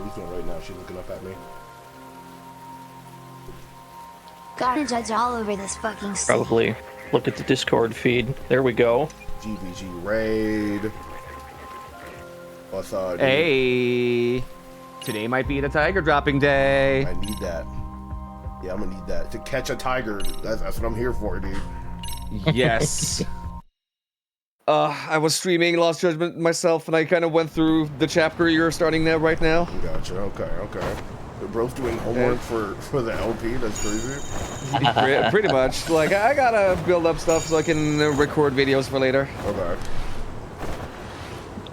He's doing right now. She's looking up at me. Gotta judge all over this fucking scene. Probably look at the Discord feed. There we go. GVG raid. What's up, dude? Hey, today might be the tiger dropping day. I need that. Yeah, I'm gonna need that to catch a tiger. That's what I'm here for, dude. Yes. I was streaming Lost Judgment myself, and I kind of went through the chapter you're starting now, right now. Gotcha. Okay. The bro's doing homework for the LP. That's crazy. Pretty much. Like, I gotta build up stuff so I can record videos for later. Okay.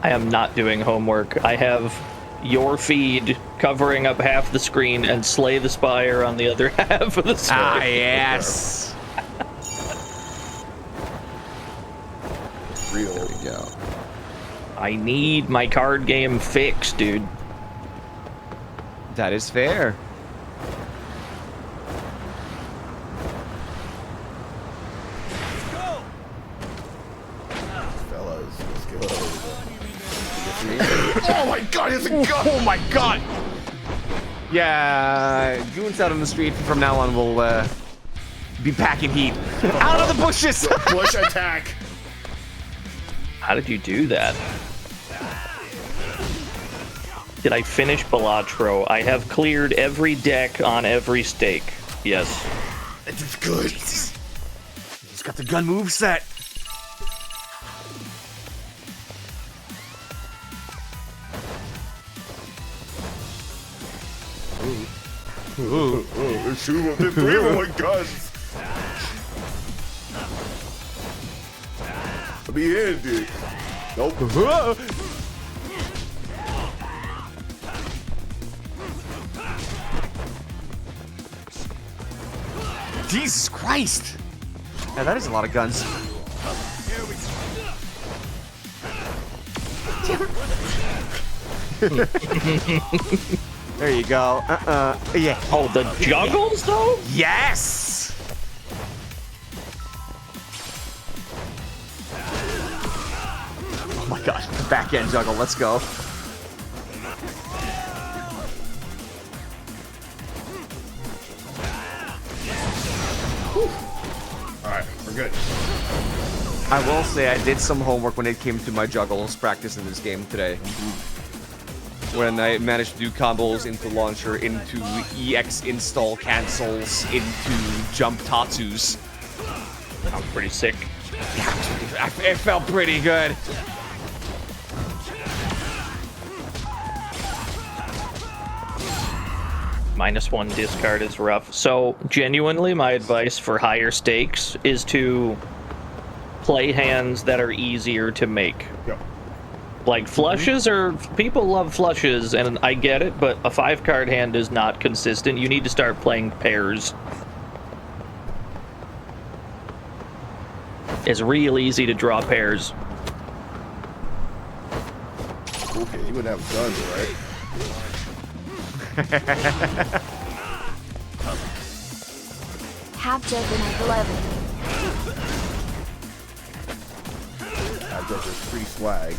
I am not doing homework. I have your feed covering up half the screen and Slay the Spire on the other half of the screen. Ah, yes. Real. There we go. I need my card game fixed, dude. That is fair. Fellas, let's go. Oh my god, it's a gun! Oh my god! Yeah, goons out on the street from now on will be packing heat. Out of the bushes! Bush attack! How did you do that? Did I finish Balatro? I have cleared every deck on every stake. Yes. It's good. He's got the gun move set. There's two of them, three of them with guns. Let me in, dude. Nope. Jesus Christ! Yeah, that is a lot of guns. There you go. Yeah. Oh, the juggles, though? Yes! Oh my god, back end juggle, let's go. Alright, we're good. I will say I did some homework when it came to my juggles practice in this game today. When I managed to do combos into launcher, into EX install cancels, into jump tatsus. Sounds pretty sick. It felt pretty good. -1 discard is rough. So, genuinely, my advice for higher stakes is to play hands that are easier to make. Yep. Like, flushes are... People love flushes, and I get it, but a 5-card hand is not consistent. You need to start playing pairs. It's real easy to draw pairs. Okay, you wouldn't have guns, right? Half judgment 11. I've got this free swag.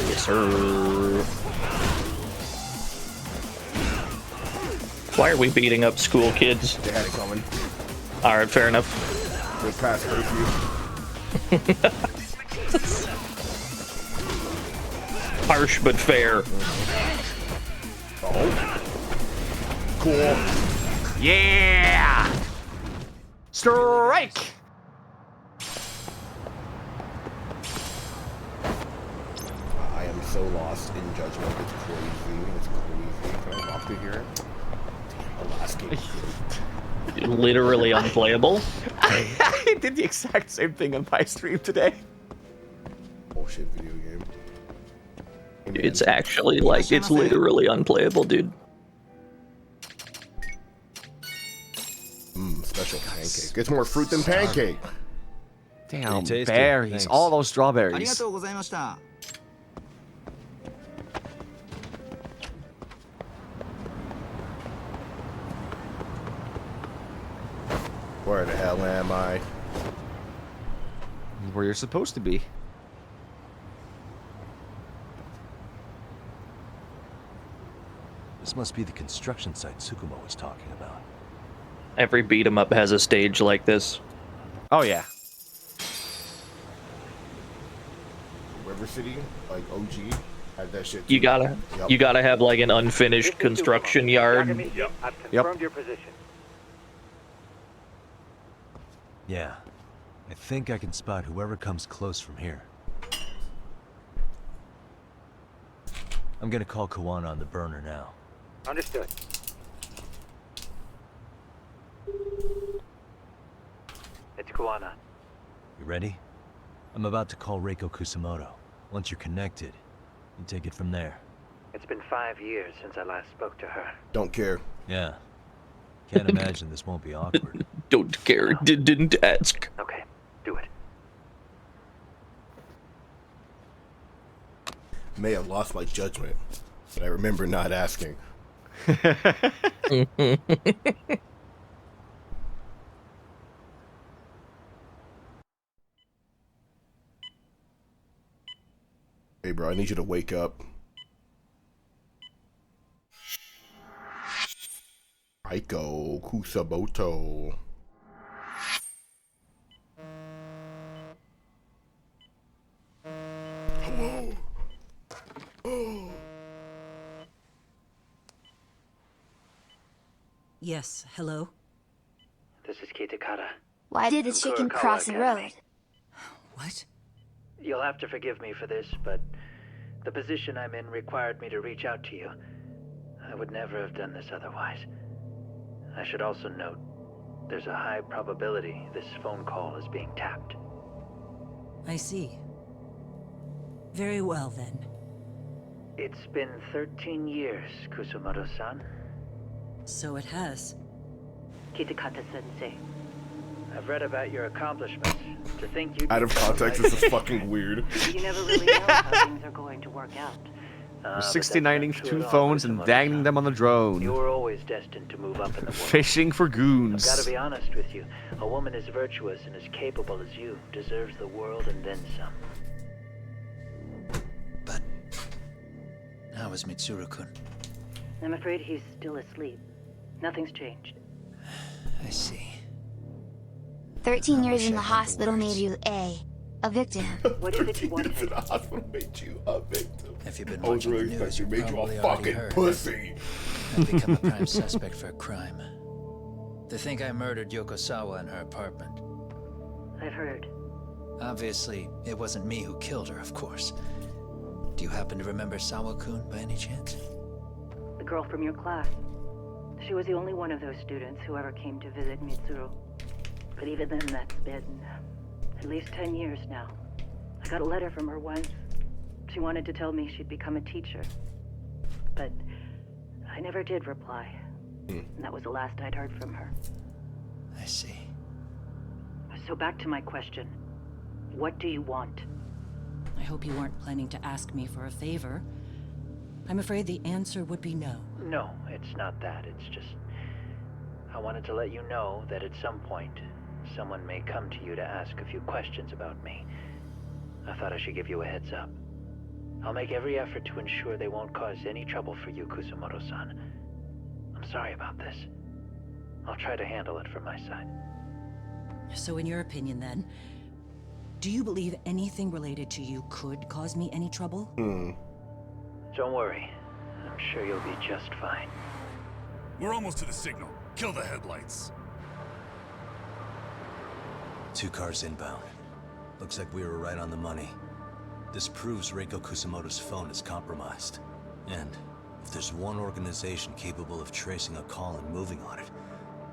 Yes, sir. Why are we beating up school kids? They had it coming. Alright, fair enough. They're past curfew. Harsh but fair. Oh. Cool. Yeah! Strike! I am so lost in judgment. It's crazy. It's crazy. Can I walk through here? Damn, the last game. Literally unplayable. I did the exact same thing on my stream today. Bullshit video game. Amen. It's actually, like, it's literally unplayable, dude. Special pancake. It's more fruit than pancake. Damn, tasty. berries. Thanks. All those ありが strawberries. とうございました。 Where the hell am I? Where you're supposed to be. This must be the construction site Tsukumo was talking about. Every beat 'em up has a stage like this. Oh yeah. River City, like OG, had that shit. You too. gotta, Yep. you gotta have like an unfinished construction yard. Yep. I've confirmed your position. Yeah. I think I can spot whoever comes close from here. I'm gonna call Kawana on the burner now. Understood. It's Kuana. You ready? I'm about to call Reiko Kusamoto. Once you're connected, you take it from there. It's been 5 years since I last spoke to her. Don't care. Yeah. Can't imagine this won't be awkward. Don't care. Didn't ask. Okay, do it. May have lost my judgment, but I remember not asking. Hey, bro, I need you to wake up. Aiko Kusamoto. Hello. Oh. Yes, hello? This is Kitakata. Why did the chicken cross the road? What? You'll have to forgive me for this, but the position I'm in required me to reach out to you. I would never have done this otherwise. I should also note, there's a high probability this phone call is being tapped. I see. Very well, then. It's been 13 years, Kusumoto-san. So it has. Kitakata-sensei. I've read about your accomplishments. To think you Out of context, this is fucking weird. You never really know how things are going to work out. But 69 that's inch, not true 2 at all, phones, and Kusumoto-san. dangling them on the drone. You were always destined to move up in the world. Fishing for goons. I've got to be honest with you. A woman as virtuous and as capable as you deserves the world and then some. But how is Mitsuru-kun? I'm afraid he's still asleep. Nothing's changed. I see. 13 years in wish the I had the hospital made words. you a victim. What is it you 13 want? years in the hospital made you a victim. If you've been I was watching really the news, expecting you made you probably a already fucking heard. pussy. I've become a prime suspect for a crime. They think I murdered Yokosawa in her apartment. I've heard. Obviously, it wasn't me who killed her, of course. Do you happen to remember Sawa-kun by any chance? The girl from your class. She was the only one of those students who ever came to visit Mitsuru. But even then, that's been at least 10 years now. I got a letter from her once. She wanted to tell me she'd become a teacher. But I never did reply. And that was the last I'd heard from her. I see. So back to my question. What do you want? I hope you weren't planning to ask me for a favor. I'm afraid the answer would be no. No, it's not that. It's just... I wanted to let you know that at some point, someone may come to you to ask a few questions about me. I thought I should give you a heads up. I'll make every effort to ensure they won't cause any trouble for you, Kusumoto-san. I'm sorry about this. I'll try to handle it from my side. So in your opinion, then, do you believe anything related to you could cause me any trouble? Don't worry. I'm sure you'll be just fine. We're almost to the signal. Kill the headlights. 2 cars inbound. Looks like we were right on the money. This proves Reiko Kusamoto's phone is compromised. And if there's one organization capable of tracing a call and moving on it,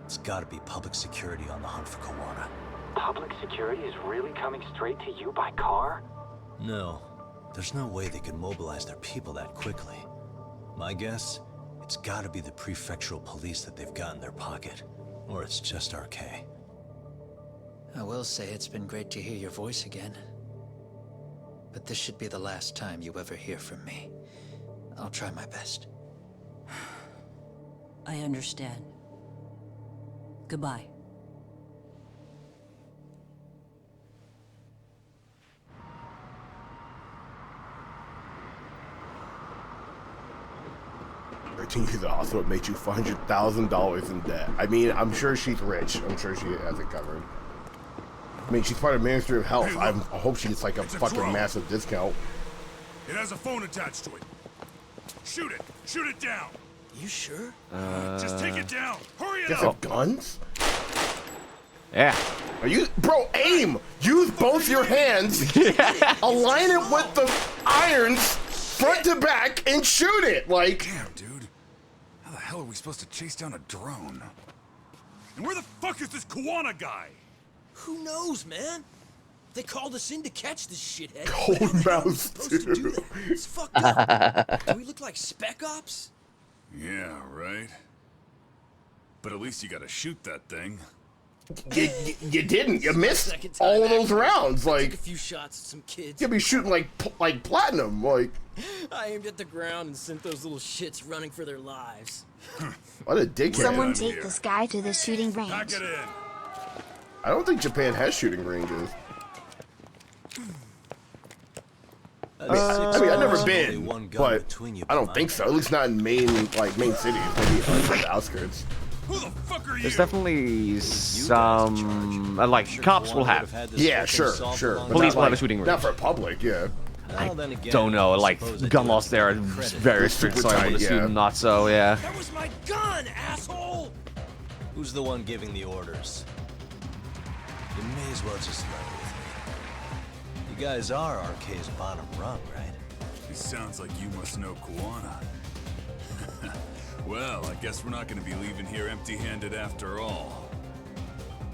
it's gotta be public security on the hunt for Kawana. Public security is really coming straight to you by car? No. There's no way they could mobilize their people that quickly. My guess, it's gotta be the prefectural police that they've got in their pocket. Or it's just RK. I will say it's been great to hear your voice again. But this should be the last time you ever hear from me. I'll try my best. I understand. Goodbye. 13 years in the hospital made you $400,000 in debt. I mean, I'm sure she's rich. I'm sure she has it covered. I mean, she's part of Ministry of Health. Hey, I look. hope she gets like a It's a fucking drone. massive discount. It has a phone attached to it. Shoot it! Shoot it down! You sure? Just take it down! Hurry it Guess up! have guns? Yeah. Are you, bro? Aim. Use both your hands. Align it with the irons, front to back, and shoot it. Like, Damn, dude. How the hell are we supposed to chase down a drone? And where the fuck is this Kuwana guy? Who knows, man? They called us in to catch this shithead. Cold Mouse Supposed to do 2. that. It's fucked up. Do we look like spec ops? Yeah, right. But at least you gotta shoot that thing. You didn't. You missed Second time all of those after. rounds. Took a Like, few shots at some kids. you'll be shooting like platinum. Like, I aimed at the ground and sent those little shits running for their lives. what a dickhead. Someone I'm take here. this guy to the shooting Pack range. it in. I don't think Japan has shooting ranges. I mean, I've never been, but I don't think so. At least not in main cities. Maybe on the outskirts. Who the fuck are you? There's definitely some like cops will have. Yeah, sure. But Police not, will have a like, shooting Not range. for public, yeah. I don't know. Like gun laws there are very strict, so I tight, would yeah. assume not so. Yeah. That was my gun, asshole! Who's the one giving the orders? You may as well just level with me. You guys are RK's bottom rung, right? It sounds like you must know Kuwana. Well, I guess we're not gonna be leaving here empty-handed after all.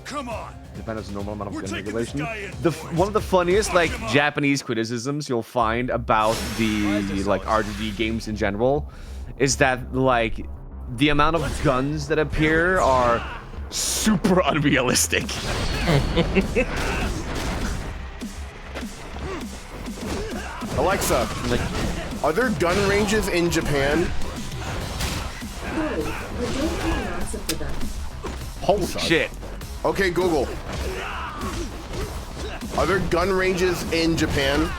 Come on! Depends on the normal amount of We're gun taking this regulation. guy in, One of the funniest like Lock him up. Japanese criticisms you'll find about the like RGB games in general is that like the amount of guns that appear are super unrealistic. Alexa, Like, are there gun ranges in Japan? holy shit. Okay, Google. Are there gun ranges in Japan?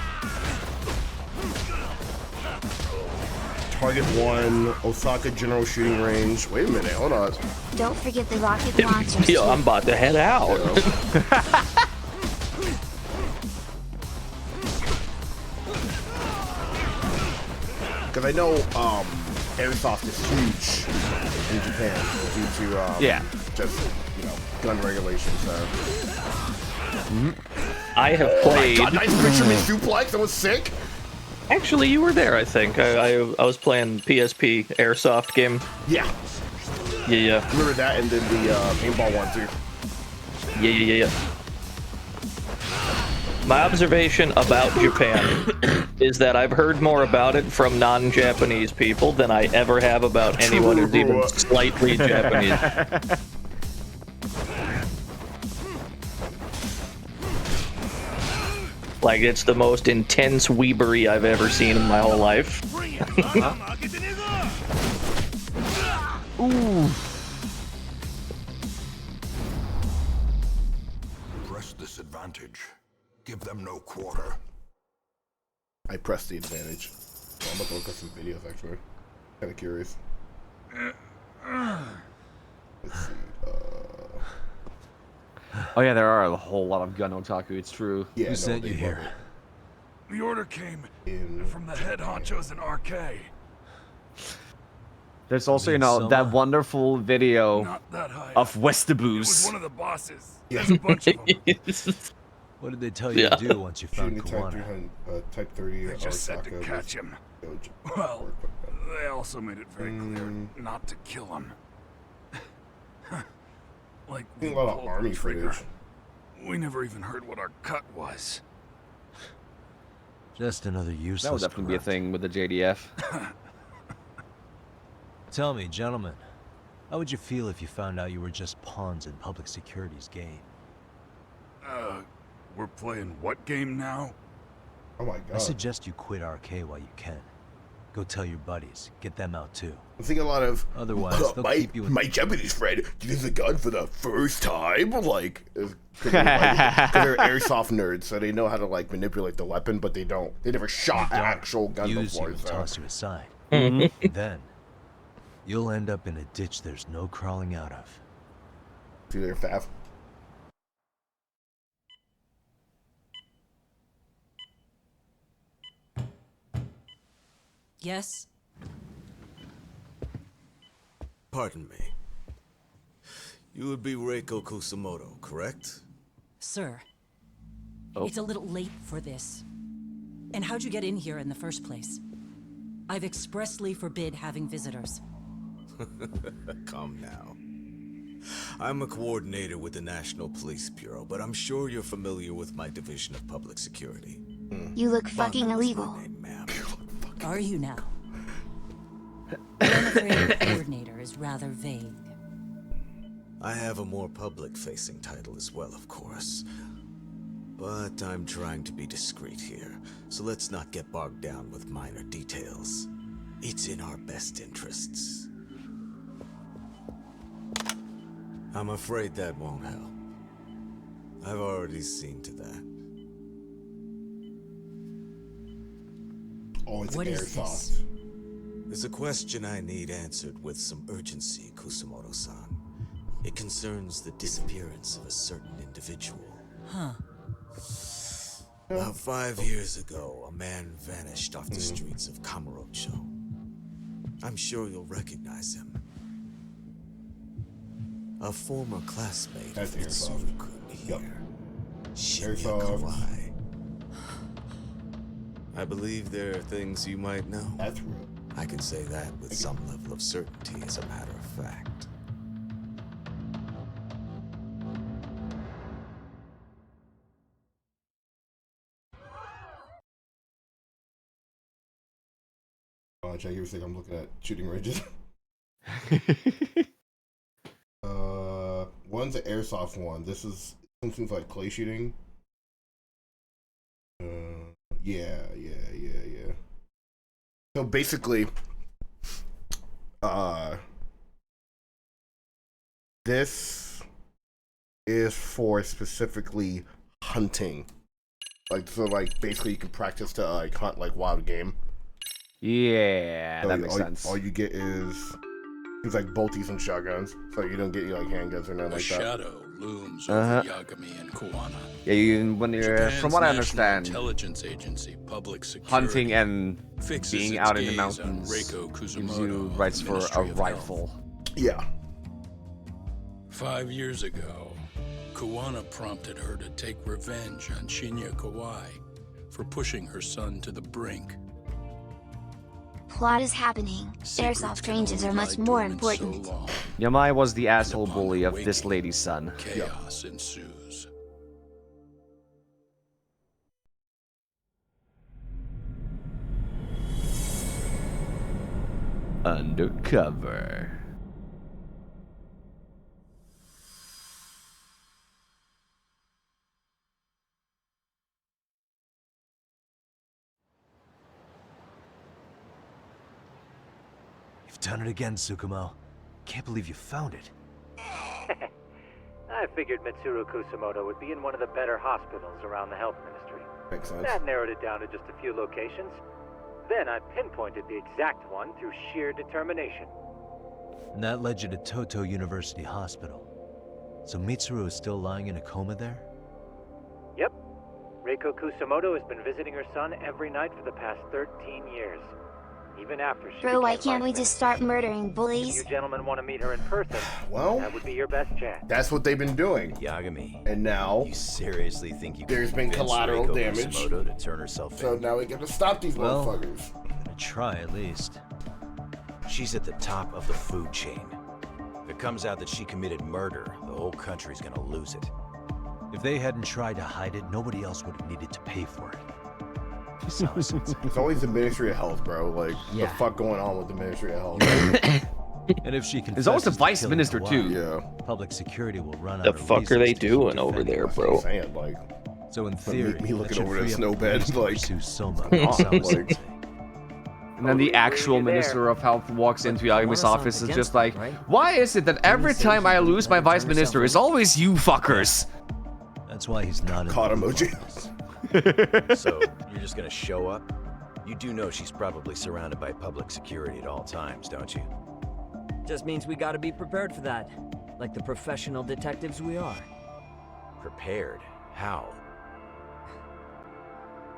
Target 1, Osaka General Shooting Range. Wait a minute, hold on. Don't forget the rocket launchers. Yo, I'm about to head out. Because I know airsoft is huge in Japan due to Yeah. just gun regulations there. I have played. God, nice picture of me suplex. That was sick. Actually, you were there. I think I was playing PSP airsoft game. Yeah, Yeah. remember that, and then the paintball one too. Yeah. My observation about Japan is that I've heard more about it from non-Japanese people than I ever have about anyone who's even slightly Japanese. Like, it's the most intense weebery I've ever seen in my whole life. Ooh. Press this advantage. Give them no quarter. I pressed the advantage. So I'm about to look at some videos actually. Kind of curious. Let's see. Oh yeah, there are a whole lot of gun otaku. It's true. Yeah, Who no, sent they you love here? The order came In from the head honchos in RK. There's also, you mean know, that Soma? wonderful video Not that high of up. It was Westaboos. one of the bosses. Yeah. There's a bunch of them. What did they tell you Yeah. to do once you Shooting found the Type Kuwana? 300, Type 30 They just said to Osaka catch him. was- Well, they also made it very clear not to kill him. Like a we lot of pulled the army trigger. footage. We never even heard what our cut was. Just another useless That would definitely be a corrupt. thing with the JDF. Tell me, gentlemen, how would you feel if you found out you were just pawns in public security's game? We're playing what game now? Oh my I god. suggest you quit RK while you can. Go tell your buddies. Get them out too. I'm thinking a lot of. Otherwise, they'll my, keep you in- my Japanese friend uses a gun for the first time. Like, because they're airsoft nerds, so they know how to like manipulate the weapon, but they don't. They never shot an actual gun Use you before. and So. toss you aside. Mhm. Then, You'll end up in a ditch there's no crawling out of. See there, Fav. Yes? Pardon me. You would be Reiko Kusumoto, correct? Sir. Oh. It's a little late for this. And how'd you get in here in the first place? I've expressly forbid having visitors. Calm now. I'm a coordinator with the National Police Bureau, but I'm sure you're familiar with my Division of Public Security. You look fucking illegal. Are you now? I'm afraid coordinator is rather vague. I have a more public-facing title as well, of course. But I'm trying to be discreet here, so let's not get bogged down with minor details. It's in our best interests. I'm afraid that won't help. I've already seen to that. Oh, it's What is airsoft. There's a question I need answered with some urgency, Kusumoto-san. It concerns the disappearance of a certain individual. Huh. About 5 years ago, a man vanished off the streets of Kamurocho. I'm sure you'll recognize him. A former classmate That's of Mitsuru-kun here. Shinya Airsoft. Kawai. I believe there are things you might know. That's real. I can say that with some level of certainty as a matter of fact. Check everything. I'm looking at shooting ranges. One's an airsoft one. This is something like clay shooting. Yeah. So basically, this is for specifically hunting. Like, so like basically you can practice to like hunt like wild game. Yeah, So that makes sense. All you get is things like bolties and shotguns, so you don't get like handguns or nothing like that. Shadow looms over Yagami and Koana. Yeah, you, when you're, Japan's from what I National understand, Intelligence Agency, public security, hunting and fixes being its out in the gaze on mountains Reiko gives you Kusumoto, rights the for a Ministry of rifle. Yeah. 5 years ago, Koana prompted her to take revenge on Shinya Kawai for pushing her son to the brink. Plot is happening. Airsoft ranges are much more important. Yamai was the asshole bully of this lady's son. Chaos ensues. Undercover. You've done it again, Tsukumo. Can't believe you found it. I figured Mitsuru Kusumoto would be in one of the better hospitals around the health ministry. Makes sense. That narrowed it down to just a few locations. Then I pinpointed the exact one through sheer determination. And that led you to Toto University Hospital. So Mitsuru is still lying in a coma there? Yep. Reiko Kusumoto has been visiting her son every night for the past 13 years. Even after she Bro, why became can't we lifeless. just start murdering If bullies? you gentlemen want to meet her in person, Well, that would be your best chance. that's what they've been doing. Yagami, And now you seriously think you there's can been convince collateral Reiko damage. Kusumoto to turn herself So in? now we get to stop these Well, motherfuckers. I'm gonna try at least. She's at the top of the food chain. If it comes out that she committed murder, the whole country's gonna lose it. If they hadn't tried to hide it, nobody else would have needed to pay for it. Besides, It's always the Ministry of Health, bro. Like, Yeah. the fuck going on with the Ministry of Health? and if she There's always a confesses to vice killing minister, Kawhi, too. Yeah. Public security will run The out of fuck are they reasons to doing keep over defending there, her. bro? Saying, like, So in but theory, me that looking should over free this up snow the bed, police to like, pursue Soma. like, Sounds like- And then the actual Minister of Health walks into Yagami's office and is just like, why is it that every time I lose my Vice Minister, it's always you fuckers? That's why he's not in caught the emoji. So, you're just gonna show up? You do know she's probably surrounded by public security at all times, don't you? Just means we gotta be prepared for that. Like the professional detectives we are. Prepared? How?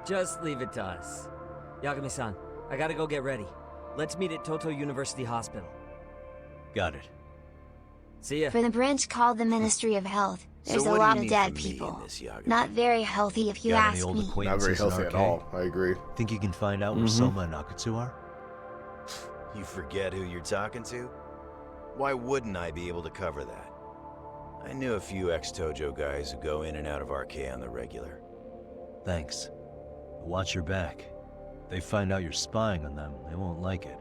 Just leave it to us. Yagami-san, I gotta go get ready. Let's meet at Toto University Hospital. Got it. See ya. For the branch called the Ministry of Health, there's So a what do lot you of need dead from me in people. this, Yagami? Not very healthy if you Got ask any old me. Not acquaintances very healthy in at arcade? all. I agree. Think you can find out where Soma and Akatsu are? You forget who you're talking to? Why wouldn't I be able to cover that? I knew a few ex-Tojo guys who go in and out of RK on the regular. Thanks. Watch your back. They find out you're spying on them, they won't like it.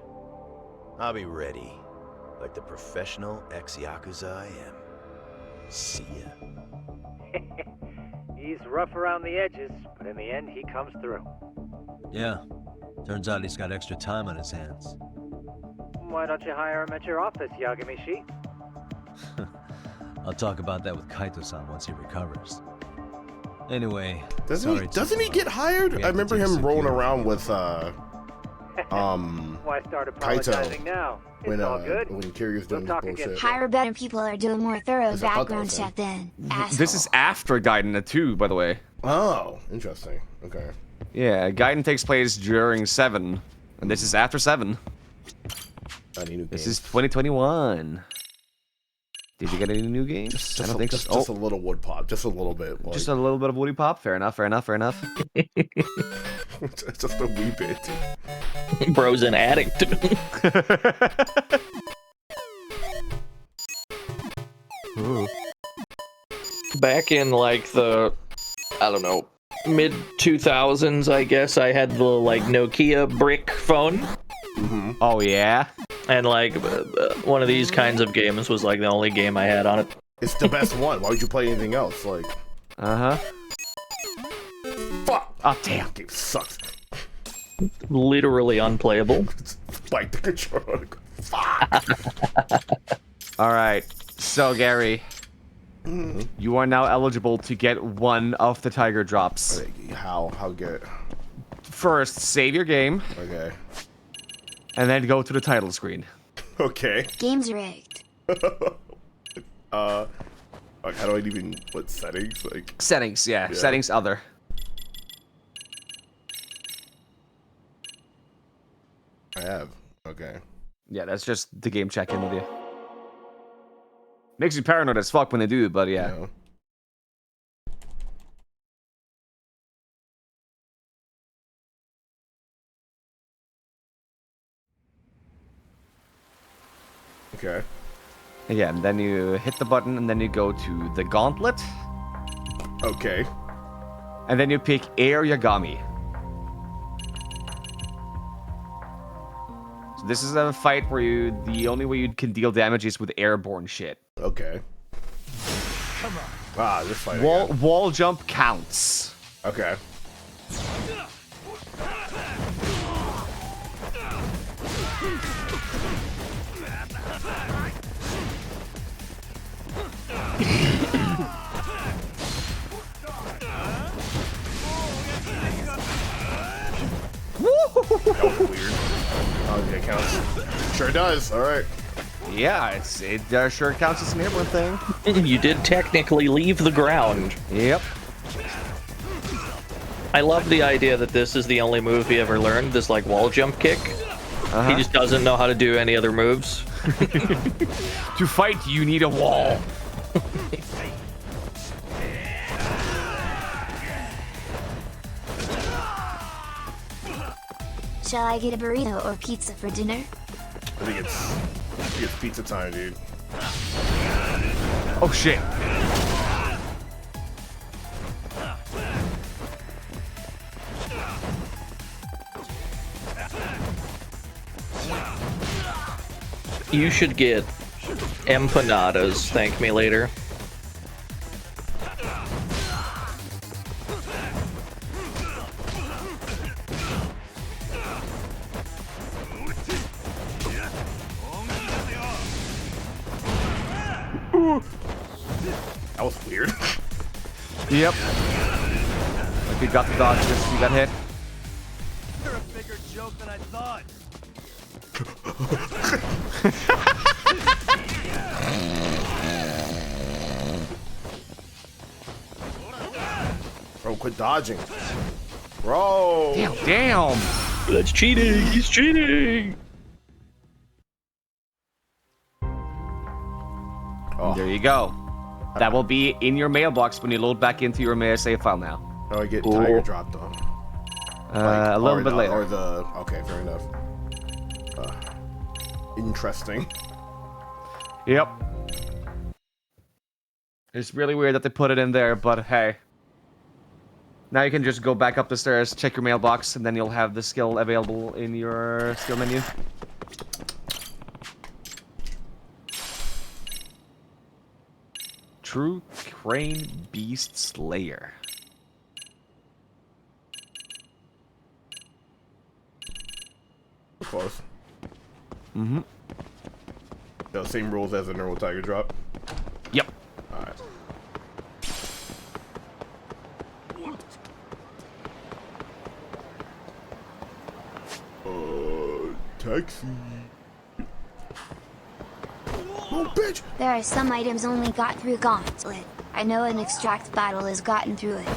I'll be ready, like the professional ex-Yakuza I am. See ya. He's rough around the edges, but in the end, he comes through. Yeah. Turns out he's got extra time on his hands. Why don't you hire him at your office, Yagami-shi? I'll talk about that with Kaito-san once he recovers. Anyway, Doesn't he get hired? I remember him rolling around with Why start apologizing Kaito now? It's when all good. when Kiryu's doing We'll his talk bullshit. Hire better people are doing more thorough Is that what background that check than This is after Gaiden 2, by the way. Oh, interesting. Okay. Yeah, Gaiden takes place during 7, and this is after 7. This is 2021. Did you get any new games? I don't think so. Just a little wood pop, just a little bit. Like, Just a little bit of Woody Pop. Fair enough. Fair enough. Fair enough. just a wee bit. Bro's an addict. Ooh. Back in like the, I don't know, mid 2000s, I guess I had the like Nokia brick phone. Mm-hmm. Oh yeah. And like one of these kinds of games was like the only game I had on it. It's the best one. Why would you play anything else? Like, fuck. Oh damn. Game sucks. Literally unplayable. Bite the controller. Fuck. All right. So Gary, you are now eligible to get one of the Tiger drops. How good? First, save your game. Okay. And then go to the title screen. Okay. Game's rigged. Like, how do I even put settings? Like Settings, yeah. Settings, other. I have. Okay. Yeah, that's just the game check-in with you. Makes you paranoid as fuck when they do it, but yeah. Yeah. Okay. Yeah, and then you hit the button, and then you go to the gauntlet. Okay. And then you pick Air Yagami. So this is a fight where the only way you can deal damage is with airborne shit. Okay. Come on. Ah, this fight. Wall jump counts. Okay. That was weird. Oh, okay, counts. Sure does. All right. Yeah, it sure counts as an airborne thing. You did technically leave the ground. Yep. I love the idea that this is the only move he ever learned, this like wall jump kick. He just doesn't know how to do any other moves. To fight, you need a wall. Shall I get a burrito or pizza for dinner? I think it's pizza time, dude. Oh shit. You should get empanadas, thank me later. That was weird. Yep. Like you got the dodge just you got hit. You're a bigger joke than I thought. Bro, quit dodging. Bro. Damn. That's cheating. He's cheating. Oh. There you go. That will be in your mailbox when you load back into your save file now. How do I get Tiger dropped on? A little bit later. Or the... Okay, fair enough. Interesting. Yep. It's really weird that they put it in there, but hey. Now you can just go back up the stairs, check your mailbox, and then you'll have the skill available in your skill menu. True Crane Beast Slayer. Close. Mm-hmm. The same rules as a normal Tiger drop? Yep. Alright. Taxi. Oh, bitch! There are some items only got through Gauntlet. I know an extract battle has gotten through it.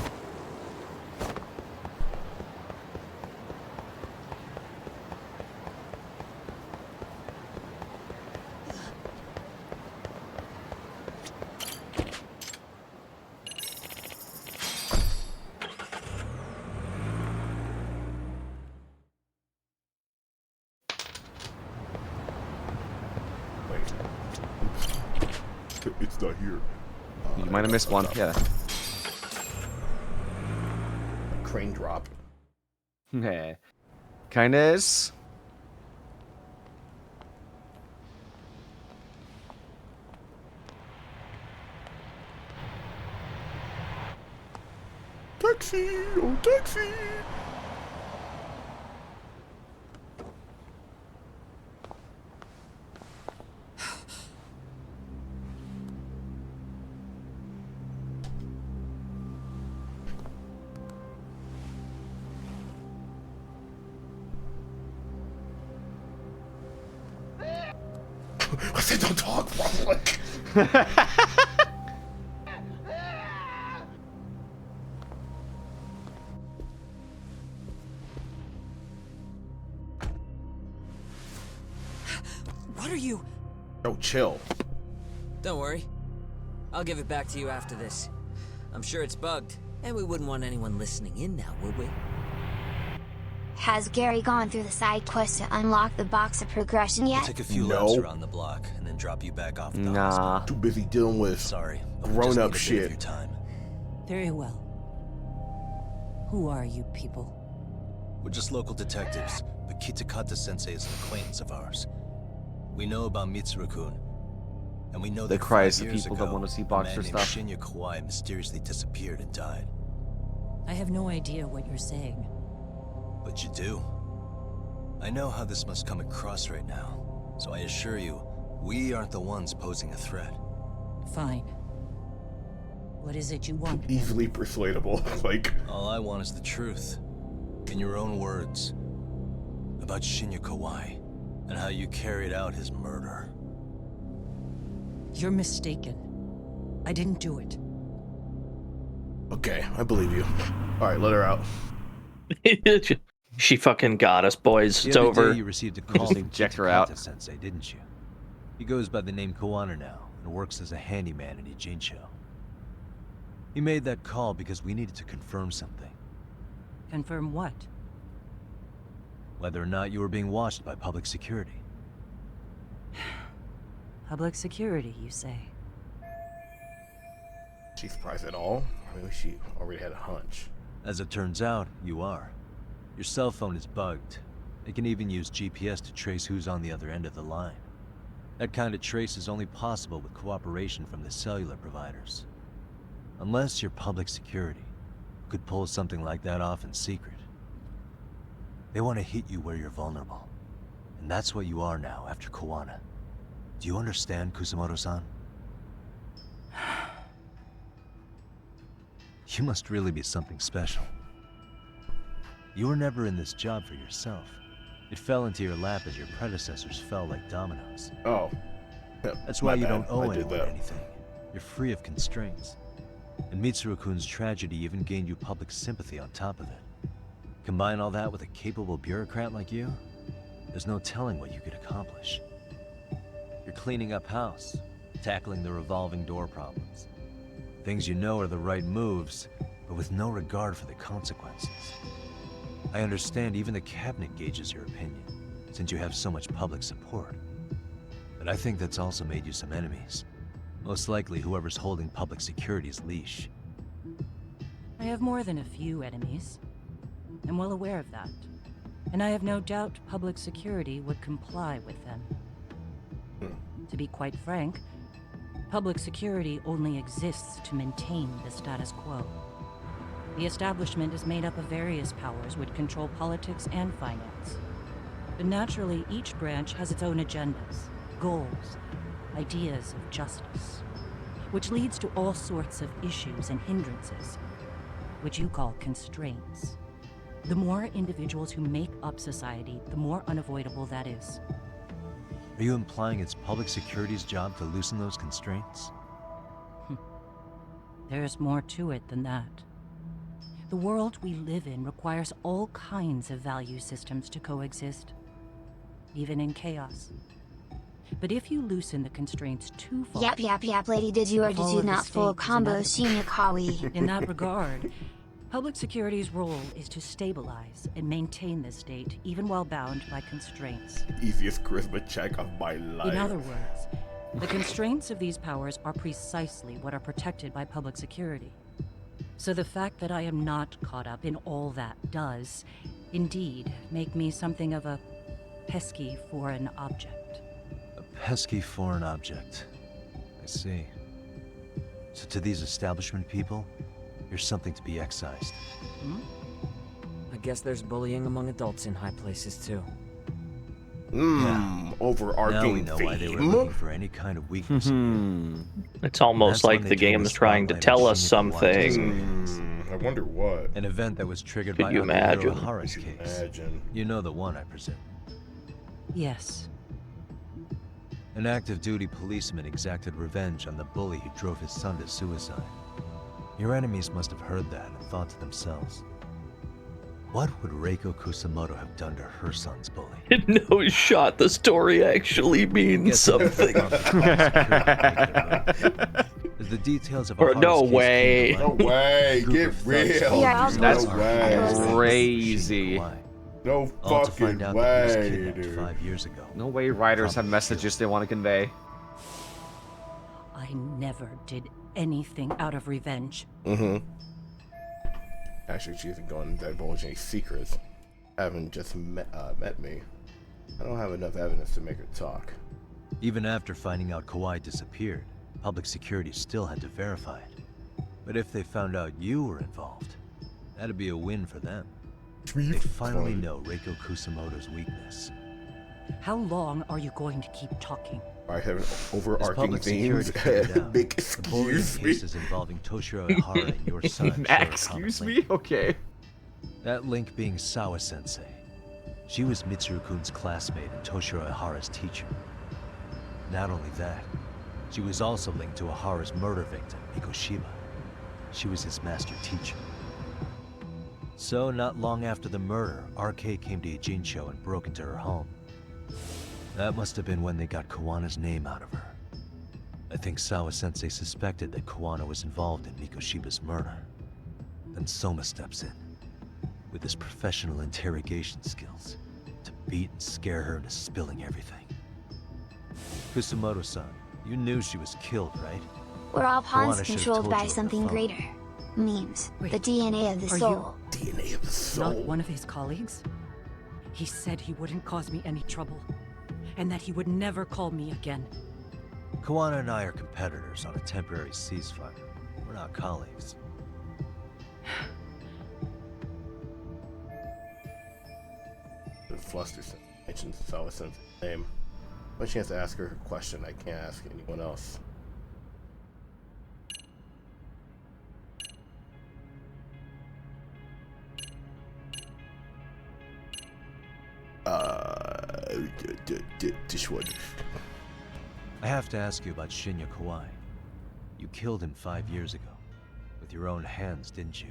It's not here. You might have missed one, yeah. Crane drop. Heh. Kinda is. Taxi! Oh, taxi! I said don't talk, bro. Like... What are you? Yo, chill. Don't worry. I'll give it back to you after this. I'm sure it's bugged, and we wouldn't want anyone listening in now, would we? Has Gary gone through the side quest to unlock the box of progression yet? We'll take a few laps around the block and then drop you back off. Nah. Too busy dealing with grown-up shit. Very well. Who are you people? We're just local detectives, but Kitakata-sensei is an acquaintance of ours. We know about Mitsuru-kun, and we know The that cries 5 of years people ago, that want to see a boxer man named stuff. Shinya Kawai mysteriously disappeared and died. I have no idea what you're saying. But you do. I know how this must come across right now, so I assure you, we aren't the ones posing a threat. Fine. What is it you want? Easily persuadable. Like, all I want is the truth. In your own words. About Shinya Kawai, and how you carried out his murder. You're mistaken. I didn't do it. okay, I believe you. Alright, let her out. She fucking got us, boys. It's The other over. day you received a call Just from eject her out. Sensei, didn't you? He goes by the name Kawana now and works as a handyman in Ijincho. He made that call because we needed to confirm something. Confirm what? Whether or not you were being watched by public security. Public security, you say? She's surprised at all? I mean, she already had a hunch. As it turns out, you are. Your cell phone is bugged. It can even use GPS to trace who's on the other end of the line. That kind of trace is only possible with cooperation from the cellular providers. Unless you're public security, who could pull something like that off in secret. They want to hit you where you're vulnerable. And that's what you are now after Kawana. Do you understand, Kusamoto-san? You must really be something special. You were never in this job for yourself. It fell into your lap as your predecessors fell like dominoes. Oh. That's why My you bad. don't owe I did anyone that. anything. You're free of constraints. And Mitsuru-kun's tragedy even gained you public sympathy on top of it. Combine all that with a capable bureaucrat like you, there's no telling what you could accomplish. You're cleaning up house, tackling the revolving door problems. Things you know are the right moves, but with no regard for the consequences. I understand even the cabinet gauges your opinion, since you have so much public support. But I think that's also made you some enemies. Most likely whoever's holding public security's leash. I have more than a few enemies. I'm well aware of that. And I have no doubt public security would comply with them. To be quite frank, public security only exists to maintain the status quo. The establishment is made up of various powers which control politics and finance. But naturally, each branch has its own agendas, goals, ideas of justice, which leads to all sorts of issues and hindrances, which you call constraints. The more individuals who make up society, the more unavoidable that is. Are you implying it's public security's job to loosen those constraints? There's more to it than that. The world we live in requires all kinds of value systems to coexist, even in chaos. But if you loosen the constraints too far... Yap, lady, did you or did you not full combo Shinyakawi? In that regard, public security's role is to stabilize and maintain the state, even while bound by constraints. Easiest charisma check of my life. In other words, the constraints of these powers are precisely what are protected by public security. So the fact that I am not caught up in all that does, indeed, make me something of a pesky foreign object. A pesky foreign object. I see. So to these establishment people, you're something to be excised. I guess there's bullying among adults in high places too. Overarching now we know why they were looking for any kind of weakness. It's almost like the game's trying to tell us something. I wonder what. An event that was triggered Could by you imagine? Ohara's case. You know the one, I presume. Yes. An active duty policeman exacted revenge on the bully who drove his son to suicide. Your enemies must have heard that and thought to themselves, what would Reiko Kusamoto have done to her son's bully? No shot, the story actually means something. As the details of Or Ohara's no case way. came to light, No way, a group get of thugs real. Yeah, That's No way. crazy. No All to fucking find out that he was way, kidnapped dude. 5 years ago. No way writers have messages they want to convey. I never did anything out of revenge. Actually, she isn't going to divulge any secrets. Haven't just met me. I don't have enough evidence to make her talk. Even after finding out Kawhi disappeared, public security still had to verify it. But if they found out you were involved, that'd be a win for them. They finally know Reiko Kusamoto's weakness. How long are you going to keep talking? I have As overarching public themes. security figured out, Big the bullying excuse me. cases involving Toshiro Ihara and your son share a common Excuse link. me? Okay. That link being Sawa-sensei. She was Mitsuru-kun's classmate and Toshiro Ihara's teacher. Not only that, she was also linked to Ihara's murder victim, Mikoshiba. She was his master teacher. So, not long after the murder, RK came to Ijincho and broke into her home. That must have been when they got Kawana's name out of her. I think Sawa-sensei suspected that Kawana was involved in Mikoshiba's murder. Then Soma steps in, with his professional interrogation skills, to beat and scare her into spilling everything. Kusamoto-san, you knew she was killed, right? We're all pawns Kawana should've controlled told by you over the something phone. greater. Memes. Wait, The DNA of the are soul. DNA of the soul. Not one of his colleagues? He said he wouldn't cause me any trouble, and that he would never call me again. Kawana and I are competitors on a temporary ceasefire. We're not colleagues. Fluster mentioned Sawa-sensei's name. No chance to ask her a question I can't ask anyone else. This one. I I have to ask you about Shinya Kawai. You killed him 5 years ago. With your own hands, didn't you?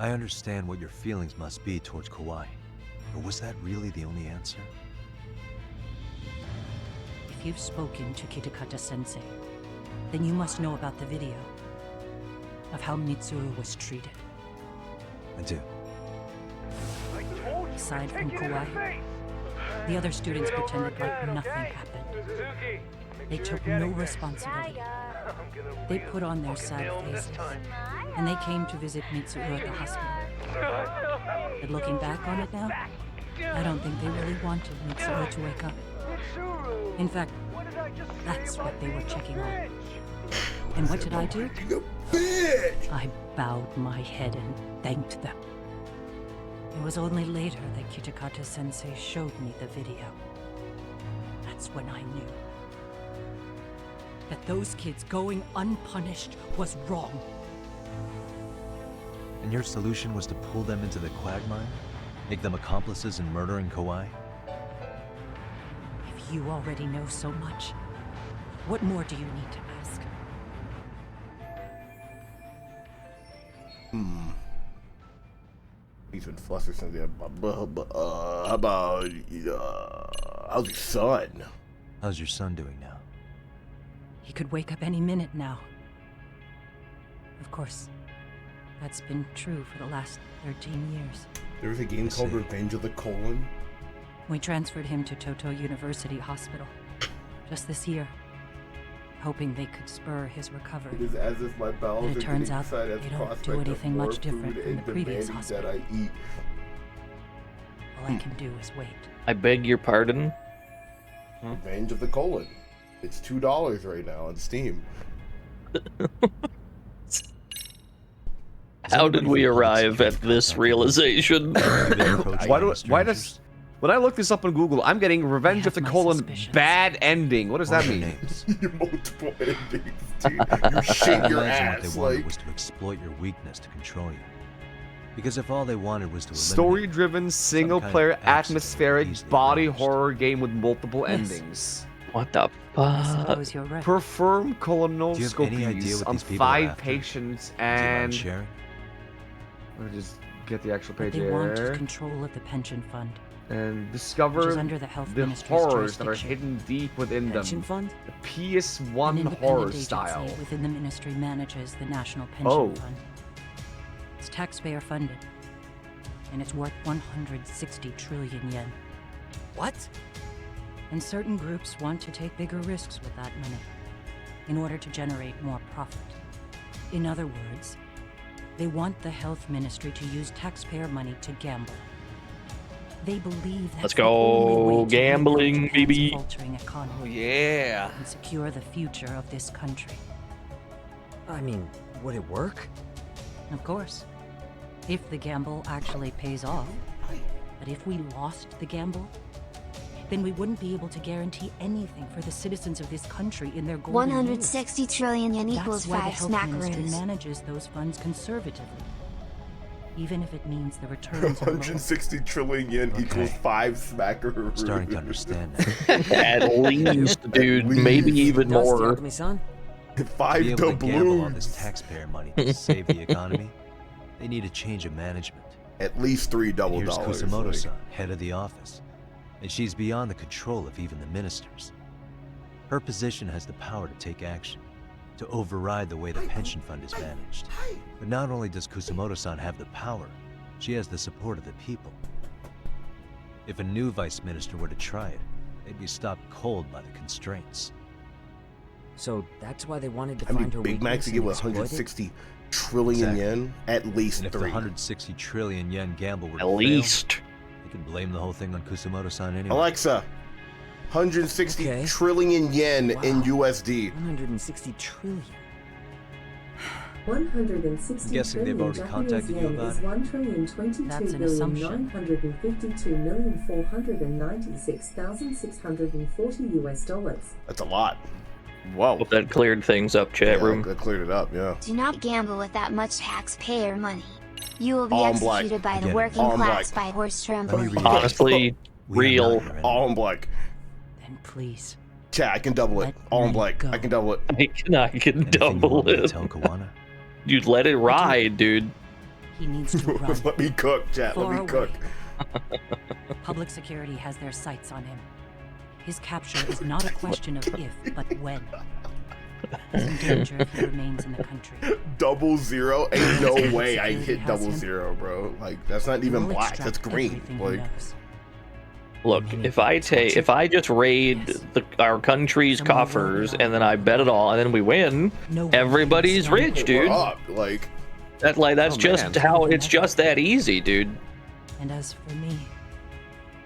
I understand what your feelings must be towards Kawai, but was that really the only answer? If you've spoken to Kitakata-sensei, then you must know about the video of how Mitsuru was treated. I do. Aside from Kawai, the other students pretended like nothing happened. They took no responsibility. They put on their sad faces, and they came to visit Mitsuru at the hospital. But looking back on it now, I don't think they really wanted Mitsuru to wake up. In fact, that's what they were checking on. And what did I do? I bowed my head and thanked them. It was only later that Kitakata-sensei showed me the video. That's when I knew that those kids going unpunished was wrong. And your solution was to pull them into the quagmire? Make them accomplices in murdering Kawai? If you already know so much, what more do you need to ask? He's been flustered since how about how's your son? How's your son doing now? He could wake up any minute now. Of course, that's been true for the last 13 years. There's a game called Revenge of the Colon. We transferred him to Toto University Hospital just this year, hoping they could spur his recovery. It is as if my bowels and it are turns getting out fed they as don't prospect do of anything more much different food from the and previous demanding hospital. that I eat. All I can do is wait. I beg your pardon? Revenge of the Colon. It's $2 right now on Steam. How did we arrive at this realization? Why does when I look this up on Google, I'm getting Revenge of the Colon bad ending. What does that mean? Multiple endings, dude. You shit your Imagine ass. what they wanted was to exploit your weakness to control you. Because if all they wanted was to eliminate Story-driven, single-player, kind of accident atmospheric, easily body reversed. horror game with multiple Yes. endings. What the I fuck? suppose you're right. Perform Do you have any idea colonoscopies what on these people are 5 after? patients Do you mind and... sharing? Let me just get the actual But page they wanted here. control of the pension fund, And which discover is under the health the ministry's horrors that are jurisdiction. hidden deep within Pension them. fund? The An PS1 independent horror agency style. within the ministry manages the National Pension Oh. Fund. It's taxpayer funded, and it's worth 160 trillion yen. What? And certain groups want to take bigger risks with that money in order to generate more profit. In other words, they want the health ministry to use taxpayer money to gamble. They believe that's Let's the only go way to gambling, overcome Japan's baby. faltering economy Oh yeah. and secure the future of this country. I mean, would it work? Of course, if the gamble actually pays off. But if we lost the gamble, then we wouldn't be able to guarantee anything for the citizens of this country in their golden 160 trillion yen years. equals That's why 5 the health ministry smackaroos. manages those funds conservatively, even if it means the returns are low. 160 trillion yen equals 5 smackaroos. I'm starting to understand now. At least, dude. Maybe even Does more. Takumi-san? 5 To be able to gamble all doubloons. this taxpayer money to save the economy, they need a change of management. At least 3 double Here's dollars. Kusamoto-san, head of the office, and she's beyond the control of even the ministers. Her position has the power to take action, to override the way the pension fund is managed. But not only does Kusamoto-san have the power, she has the support of the people. If a new vice minister were to try it, they'd be stopped cold by the constraints. So that's why they wanted to I mean, find her Big Macs weakness to and get with exploit it? 160 trillion Exactly. yen, at least And if the 3. 160 trillion yen gamble were At to fail, least. they can blame the whole thing on Kusamoto-san anyway. Alexa, 160 Okay. trillion yen in Wow. USD. 160 trillion. 160 I'm guessing they've already Japanese contacted you yen about is it. 1,022 That's an billion assumption. 952,496,640 US dollars. That's a lot. Whoa. Hope that cleared things up, chat Yeah, room. that cleared it up, yeah. Do not gamble with that much taxpayer money. You will be All black. executed by I the get it. working All class black. by horse Let me trampoline. read it. Honestly, real. All in black. Then please. Chat, I can double it. All in black. I can double it. I can double it. Tell Kawana? Dude, let it ride, dude. He needs to run. Let me cook, chat. Let Far me cook. Public security has their sights on him. His capture is not a question of if, but when. He's in danger if he remains in the country. 00? Ain't no way I hit 00, bro. Like, that's not even black. That's green. Like, look, if I just raid our country's coffers and then I bet it all and then we win, everybody's rich, dude. we're up. Like, that's just how it's just that easy, dude. And as for me,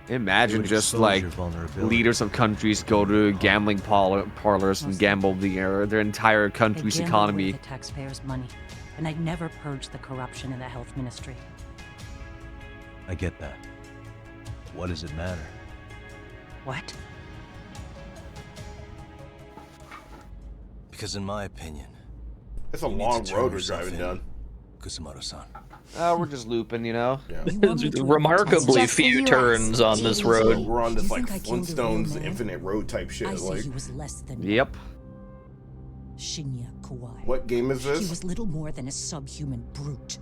Imagine just like leaders of countries go to gambling parlors and gamble their entire country's economy. The taxpayers' money, and I'd never purge the corruption in the health ministry. I get that. What does it matter? What? Because in my opinion, it's a long road we're driving down. Kusumoto-san. We're just looping, you know? Yeah. There's remarkably few turns on this road. We're on this like Flintstones Infinite Road type shit. Like, he was less than yep. Shinya Kawai. What game is this? He was little more than a subhuman brute.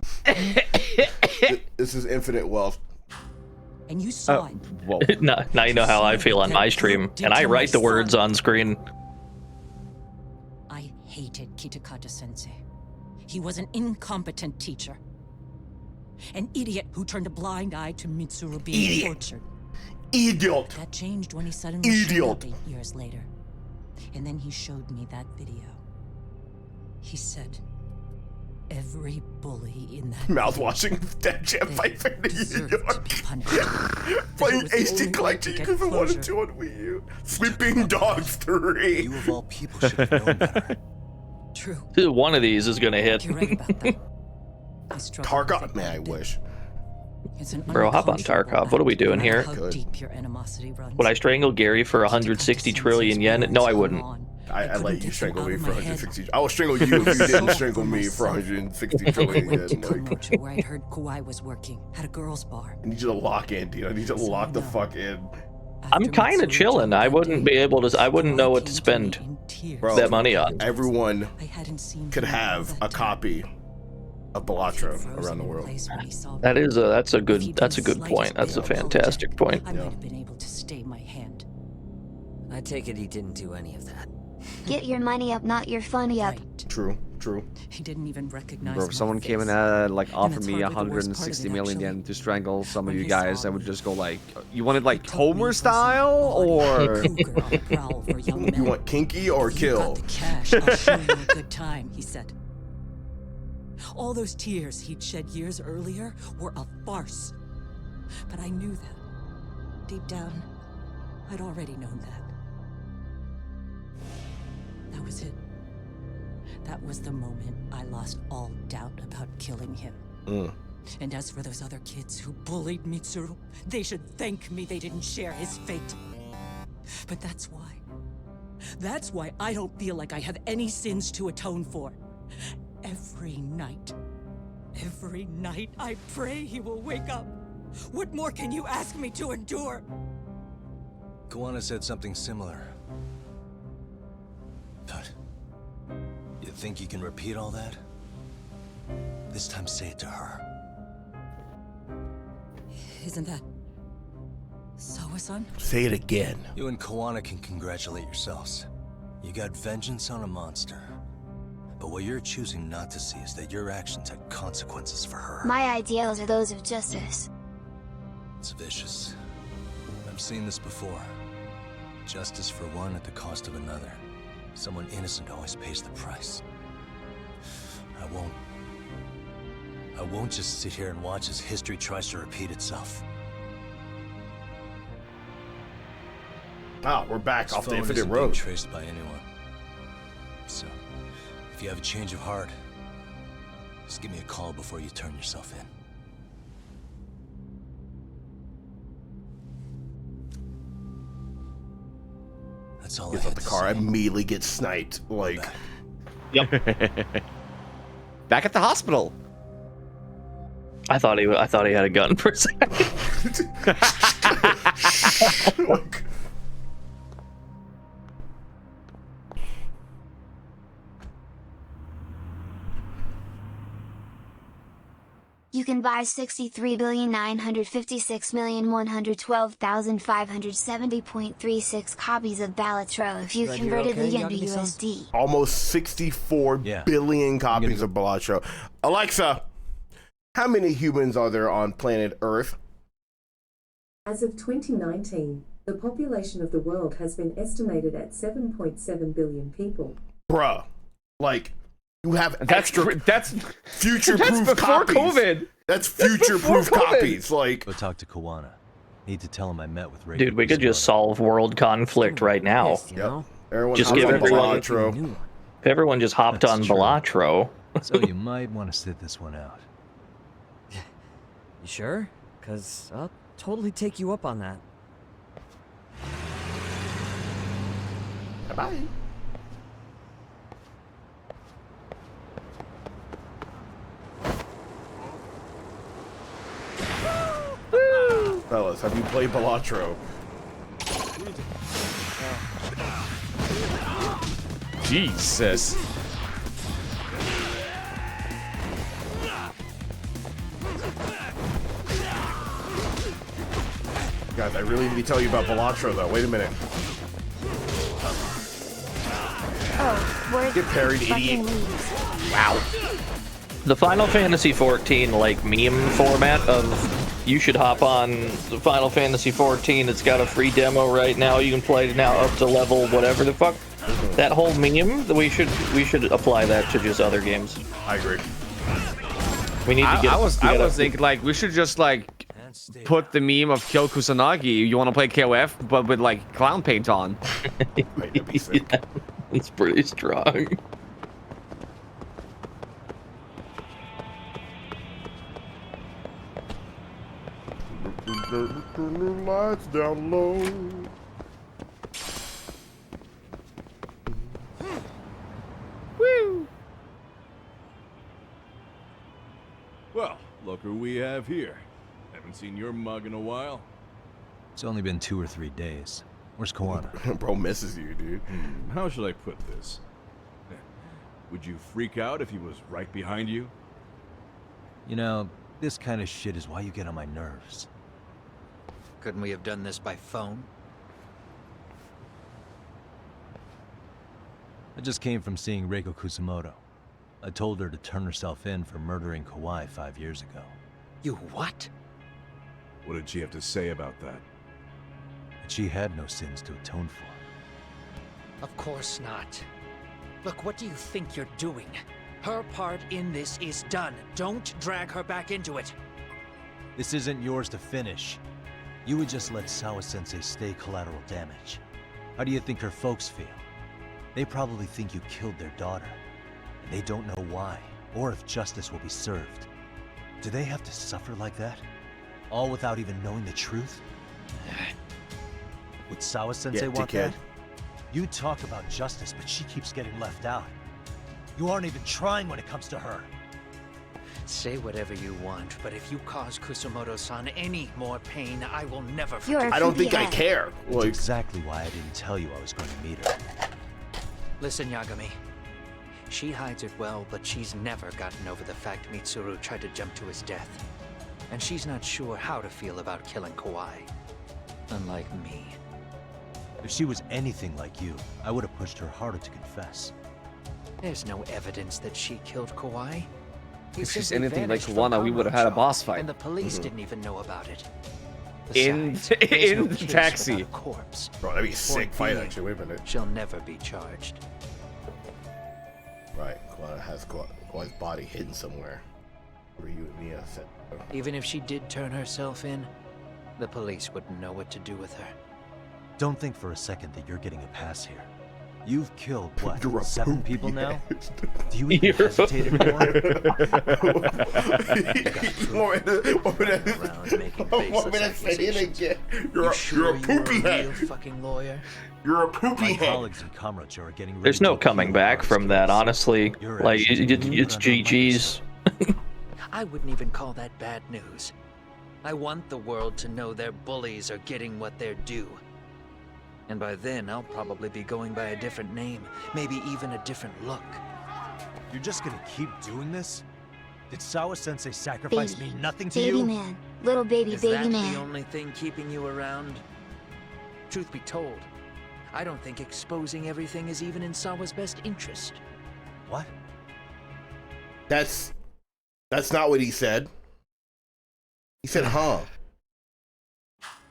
This is Infinite Wealth. And you saw it. Whoa. Now you know how I feel on my stream, and I write the words on screen. I hated Kitakata-sensei. He was an incompetent teacher. An idiot who turned a blind eye to Mitsuru being tortured. Idiot. That changed when he suddenly showed up 8 years later. And then he showed me that video. He said, every bully in that Mouth washing Dead Jet Piper in New York. Playing HD Collection because I wanted to on Wii U. Sleeping Dogs 3. You of all people should have known better. True. One of these is gonna hit. You're right about that. Tarkov, man, I wish. Bro, hop on Tarkov. What are we doing here? Would I strangle Gary for 160 trillion yen? No, I wouldn't. I'd let you strangle me for 160. I will strangle you if you didn't strangle me for 160 trillion yen. Like, where I heard Kawhi was working at a girls' bar. I need you to lock in, dude. I need you to lock the fuck in. I'm kind of chilling. I wouldn't be able to. I wouldn't know what to spend that money on. Everyone could have a copy of Bellatra around the world. That's a good point. That's a fantastic point. I might have been able to stay my hand. I take it he didn't do any of that. Get your money up, not your funny up. True. He didn't even recognize. Bro, if someone came and like offered me 160 million yen to strangle some of you guys, I would just go like, you wanted like Homer style, or you want kinky or kill? Cash, I'll show you a good time, he said. All those tears he'd shed years earlier were a farce. But I knew that. Deep down, I'd already known that. That was it. That was the moment I lost all doubt about killing him. And as for those other kids who bullied Mitsuru, they should thank me they didn't share his fate. But that's why I don't feel like I have any sins to atone for. Every night I pray he will wake up. What more can you ask me to endure? Kawana said something similar. But you think you can repeat all that? This time say it to her. Isn't that Sawa-san? Say it again. You and Kawana can congratulate yourselves. You got vengeance on a monster. But what you're choosing not to see is that your actions had consequences for her. My ideals are those of justice. It's vicious. I've seen this before. Justice for one at the cost of another. Someone innocent always pays the price. I won't just sit here and watch as history tries to repeat itself. We're back off the Infinite Road. Road. Traced by anyone. So, if you have a change of heart, just give me a call before you turn yourself in. That's all. Gets out the car, immediately gets sniped. Like, yep. Back at the hospital. I thought he had a gun for a second. Like, You can buy 63,956,112,570.36 copies of Balatro if you Glad you're converted okay, the yen to Yagami-san? USD. almost 64 billion copies of Balatro. Alexa, how many humans are there on planet Earth? As of 2019, the population of the world has been estimated at 7.7 billion people. Bruh, like, you have That's future-proof before copies. COVID. That's future-proof copies. Like, Go talk to Kawana. Need to tell him I met with Reiko. Dude, we could just solve world conflict right now. everyone Just hops give on everyone. Balatro. If everyone just hopped That's on true. Balatro. So you might want to sit this one out. You sure? Cause I'll totally take you up on that. Bye. Fellas, have you played Balatro? Jesus. Guys, I really need to tell you about Balatro, though. Wait a minute. Oh, word. Get parried, fucking idiot. leaves. Wow. The Final Fantasy XIV like meme format of you should hop on the Final Fantasy XIV. It's got a free demo right now. You can play it now up to level whatever the fuck. That whole meme, we should apply that to just other games. I agree. We need to get. I was thinking like we should just like put the meme of Kill Kusanagi. You want to play KOF, but with like clown paint on. Yeah, it's pretty strong. Lights down low. Woo! Well, look who we have here. Haven't seen your mug in a while. It's only been 2 or 3 days. Where's Kawana? Bro misses you, dude. How should I put this? Would you freak out if he was right behind you? You know, this kind of shit is why you get on my nerves. Couldn't we have done this by phone? I just came from seeing Reiko Kusumoto. I told her to turn herself in for murdering Kawai 5 years ago. You what? What did she have to say about that? And she had no sins to atone for. Of course not. Look, what do you think you're doing? Her part in this is done. Don't drag her back into it. This isn't yours to finish. You would just let Sawa-sensei stay collateral damage. How do you think her folks feel? They probably think you killed their daughter. And they don't know why, or if justice will be served. Do they have to suffer like that? All without even knowing the truth? Would Sawa-sensei want that? You talk about justice, but she keeps getting left out. You aren't even trying when it comes to her. Say whatever you want, but if you cause Kusumoto-san any more pain, I will never You're forgive a I don't think I creepy care. That's Like, exactly why I didn't tell you I was going to meet her. Listen, Yagami. She hides it well, but she's never gotten over the fact Mitsuru tried to jump to his death. And she's not sure how to feel about killing Kawai. Unlike me. If she was anything like you, I would have pushed her harder to confess. There's no evidence that she killed Kawai. He If she's simply anything like vanished from Kawana, we would have had a Kamurocho, boss fight. And the police didn't even know about it. In- Besides, there's in no the case taxi. without a corpse. bro, that'd be a sick Point fight, being, actually. Wait a minute. She'll never be charged. Right, Kawana has Kawai's body hidden somewhere. Where you and Mia said. Even if she did turn herself in, the police wouldn't know what to do with her. Don't think for a second that you're getting a pass here. You've killed, what, You're a 7 poopy people now? ass. Do you even hesitate anymore? You're a poopy head. Fucking lawyer. You're a poopy My head. colleagues in Kamurocho are getting ready There's no to coming appeal back ours from that, case. honestly. Your Like, actions will be it's under a GG's. I wouldn't even call that bad news. I want the world to know their bullies are getting what they're due. And by then, I'll probably be going by a different name, maybe even a different look. You're just gonna keep doing this? Did Sawa-sensei sacrifice Baby. mean nothing to Baby you? man. Little baby Is baby that man. the only thing keeping you around? Truth be told, I don't think exposing everything is even in Sawa's best interest. What? That's not what he said. He said, huh.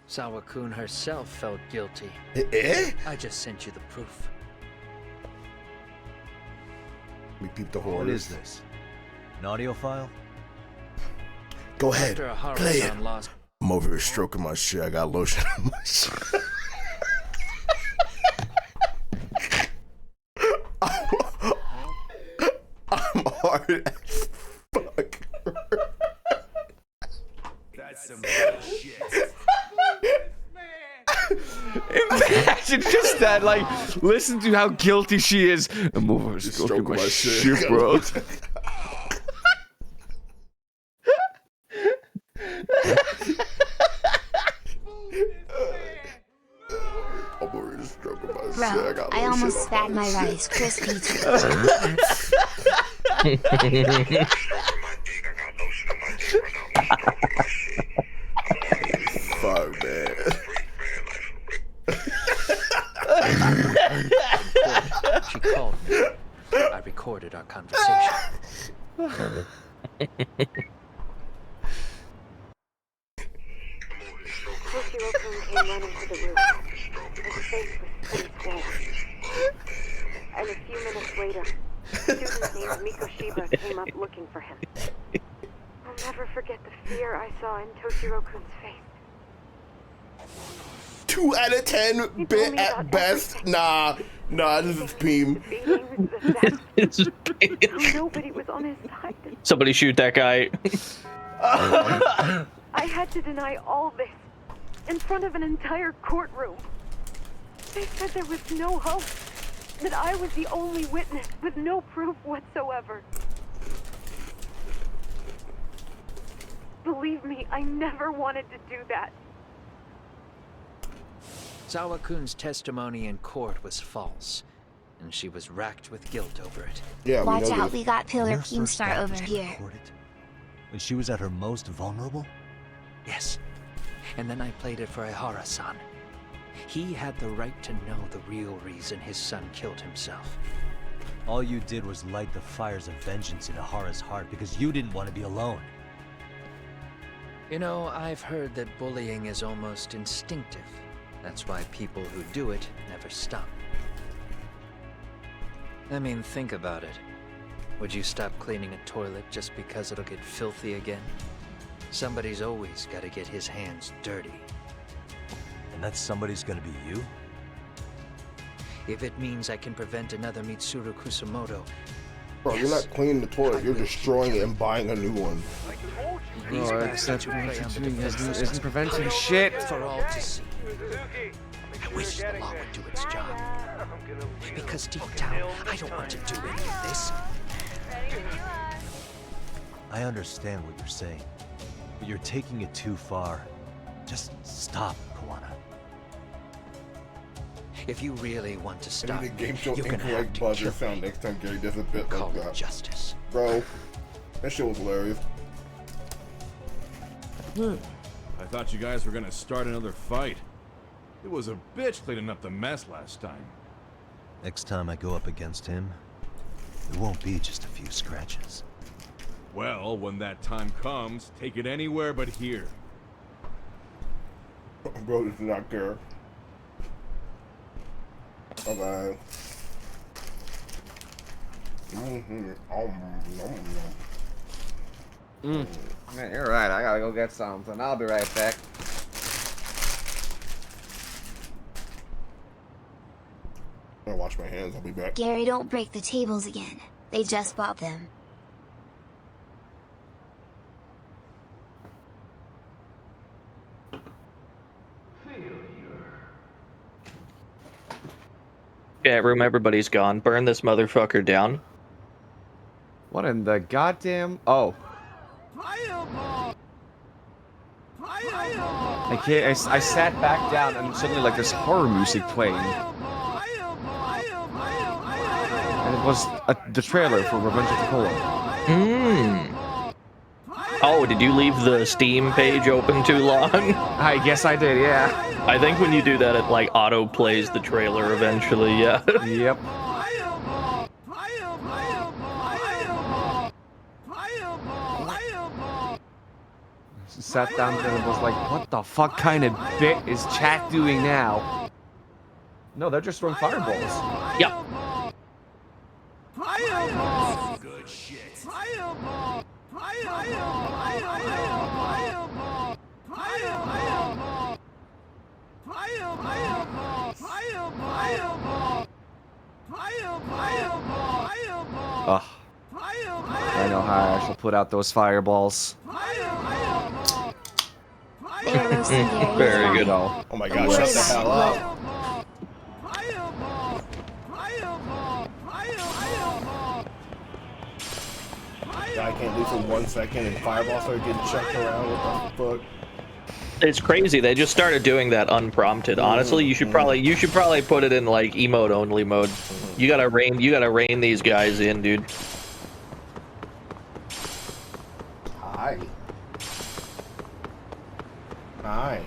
Sawa-kun herself felt guilty. Eh? I just sent you the proof. We peep the What horrors. is this? An audio file? Go ahead. After a Play it. Harusan lost. I'm over here stroking my shit. I got lotion on my shit. I'm hard as fuck. That's some bullshit. Imagine just that, like, listen to how guilty she is. I'm over here stroking my shit, bro. I'm over here stroking my shit. Bro, I almost spat my Rice Krispies. Fuck, man. She called me. I recorded our conversation. Toshiro-kun came running to the roof. His face was pretty square. And a few minutes later, a student named Miko Shiba came up looking for him. I'll never forget the fear I saw in Toshiro-kun's face. 2 out of 10 bit at best. Nah, this is Beam. Nobody was on his side. Somebody shoot that guy. I had to deny all this in front of an entire courtroom. They said there was no hope, that I was the only witness with no proof whatsoever. Believe me, I never wanted to do that. Sawa-kun's testimony in court was false, and she was racked with guilt over it. Yeah, Watch out, we got Pillar Keemstar over here. When she was at her most vulnerable? Yes. And then I played it for Ihara-san. He had the right to know the real reason his son killed himself. All you did was light the fires of vengeance in Ihara's heart because you didn't want to be alone. You know, I've heard that bullying is almost instinctive. That's why people who do it never stop. I mean, think about it. Would you stop cleaning a toilet just because it'll get filthy again? Somebody's always got to get his hands dirty. And that somebody's gonna be you? If it means I can prevent another Mitsuru Kusamoto. Bro, you're not cleaning the toilet. You're destroying it and buying a new one. Oh, that's isn't preventing shit. For all to see. I wish the law would do its job. Because deep down, I don't want to do any of this. I understand what you're saying, but you're taking it too far. Just stop, Kawana. If you really want to stop, I need a game show you're gonna have incorrect to buzzer kill sound next time Gary does a bit Call like it that. justice. Bro, that shit was hilarious. I thought you guys were gonna start another fight. It was a bitch cleaning up the mess last time. Next time I go up against him, it won't be just a few scratches. Well, when that time comes, take it anywhere but here. Bro does not care. Okay. Man, you're right. I gotta go get something. I'll be right back. I'm gonna wash my hands. I'll be back. Gary, don't break the tables again. They just bought them. Yeah, room, everybody's gone. Burn this motherfucker down. What in the goddamn... Oh. I can't. I sat back down and suddenly like this horror music playing, and it was the trailer for Revenge of the Cola. Oh, did you leave the Steam page open too long? I guess I did, yeah. I think when you do that, it like auto plays the trailer eventually, yeah. Yep. Sat down there and was like, what the fuck kind of bit is chat doing now? No, they're just throwing fireballs. Yeah. Good shit. Ugh. I know how I shall put out those fireballs. They're roasting very Very good. Oh my god, shut the hell up. I can't leave for 1 second and fireballs start getting chucked around. What the fuck? It's crazy. They just started doing that unprompted. Honestly, you should probably put it in like emote only mode. You gotta rein these guys in, dude. Hi.